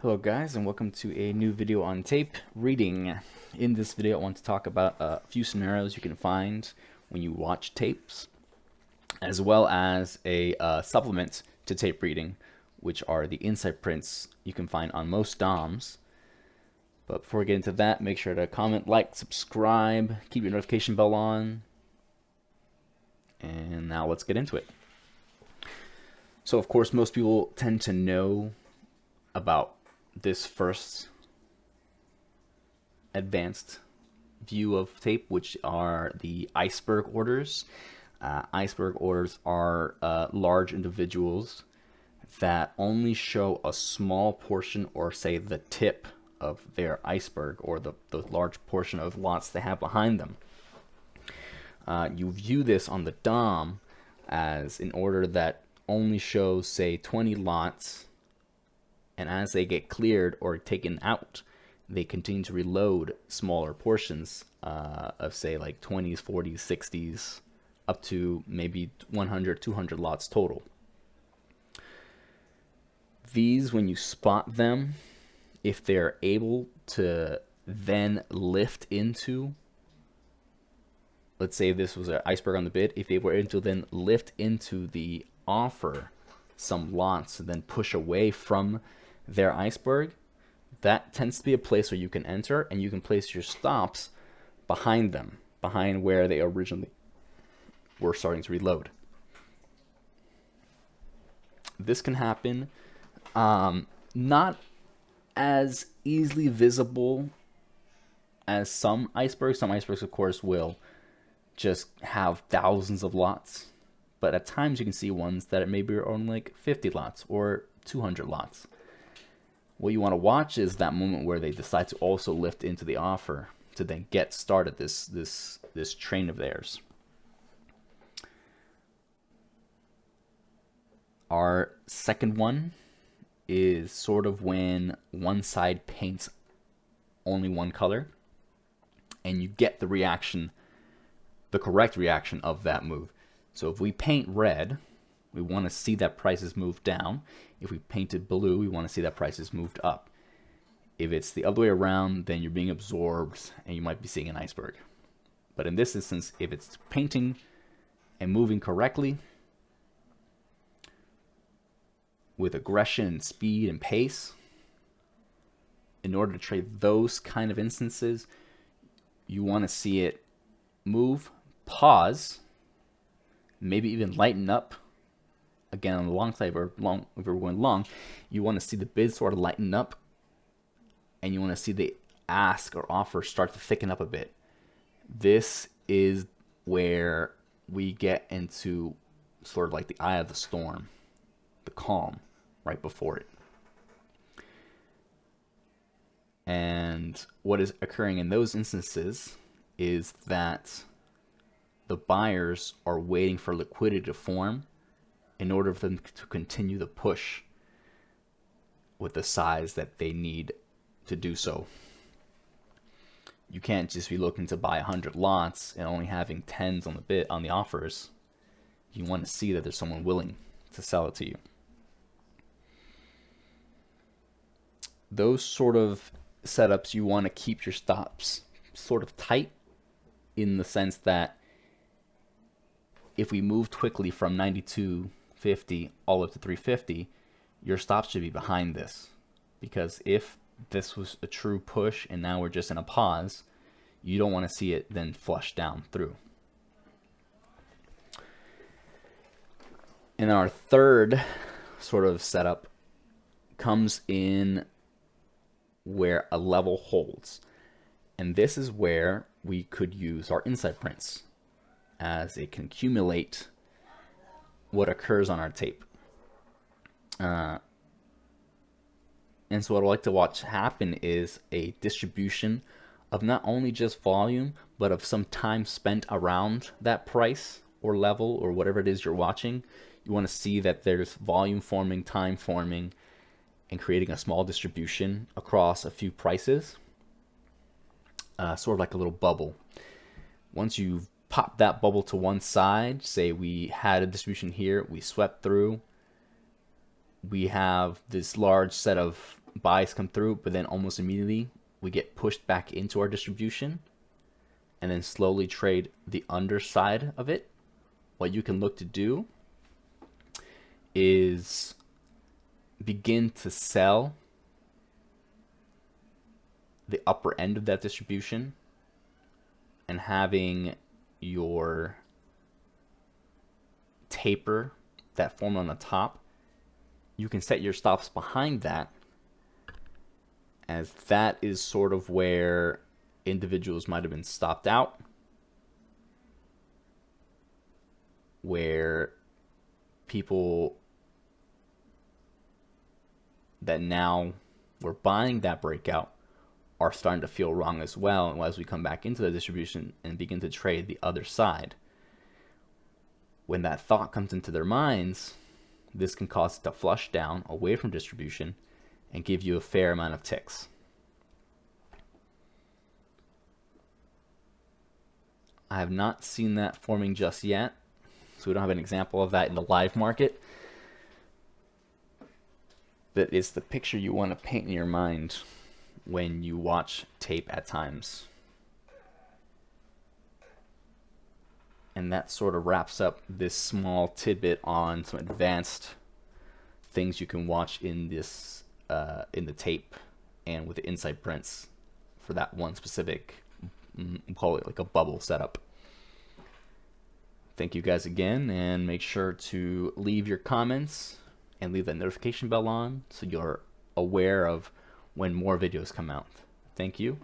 Hello guys, and welcome to a new video on tape reading. In this video I want to talk about a few scenarios you can find when you watch tapes, as well as a supplement to tape reading, which are the insight prints you can find on most DOMs. But before we get into that, make sure to comment, like, subscribe, keep your notification bell on, and now let's get into it. So of course most people tend to know about this first advanced view of tape, which are the iceberg orders. Iceberg orders are large individuals that only show a small portion, or say the tip of their iceberg, or the large portion of lots they have behind them. You view this on the DOM as an order that only shows, say, 20 lots, and as they get cleared or taken out, they continue to reload smaller portions of, say, like 20s, 40s, 60s, up to maybe 100, 200 lots total. These, when you spot them, if they're able to then lift into, let's say this was an iceberg on the bid, if they were able to then lift into the offer some lots and then push away from their iceberg, that tends to be a place where you can enter and you can place your stops behind them, behind where they originally were starting to reload. This can happen not as easily visible as some icebergs. Some icebergs, of course, will just have thousands of lots, but at times you can see ones that maybe are only like 50 lots or 200 lots. What you want to watch is that moment where they decide to also lift into the offer to then get started this train of theirs. Our second one is sort of when one side paints only one color and you get the reaction, the correct reaction of that move. So if we paint red, we want to see that prices move down. If we painted blue, we want to see that prices moved up. If it's the other way around, then you're being absorbed and you might be seeing an iceberg. But in this instance, if it's painting and moving correctly with aggression, speed, and pace, in order to trade those kind of instances, you want to see it move, pause, maybe even lighten up. Again, on the long side, or long, if we're going long, you want to see the bid sort of lighten up, and you want to see the ask or offer start to thicken up a bit. This is where we get into sort of like the eye of the storm, the calm right before it. And what is occurring in those instances is that the buyers are waiting for liquidity to form in order for them to continue the push with the size that they need to do so. You can't just be looking to buy 100 lots and only having 10s on the bid on the offers. You want to see that there's someone willing to sell it to you. Those sort of setups, you want to keep your stops sort of tight, in the sense that if we moved quickly from 92.50 all up to 350, your stops should be behind this, because if this was a true push and now we're just in a pause, you don't want to see it then flush down through. And our third sort of setup comes in where a level holds, and this is where we could use our insight prints, as it can accumulate what occurs on our tape. And so what I like to watch happen is a distribution of not only just volume, but of some time spent around that price or level or whatever it is you're watching. You want to see that there's volume forming, time forming, and creating a small distribution across a few prices, sort of like a little bubble. Once you've popped that bubble to one side, say we had a distribution here, we swept through, we have this large set of buys come through, but then almost immediately we get pushed back into our distribution and then slowly trade the underside of it. What you can look to do is begin to sell the upper end of that distribution and having your taper that formed on the top, you can set your stops behind that, as that is sort of where individuals might have been stopped out, where people that now were buying that breakout are starting to feel wrong as well, and as we come back into the distribution and begin to trade the other side. When that thought comes into their minds, this can cause it to flush down away from distribution and give you a fair amount of ticks. I have not seen that forming just yet, so we don't have an example of that in the live market. That is the picture you want to paint in your mind when you watch tape at times. And that sort of wraps up this small tidbit on some advanced things you can watch in this in the tape and with the insight prints for that one specific, we'll call it like a bubble setup. Thank you guys again, and make sure to leave your comments and leave that notification bell on so you're aware of when more videos come out. Thank you.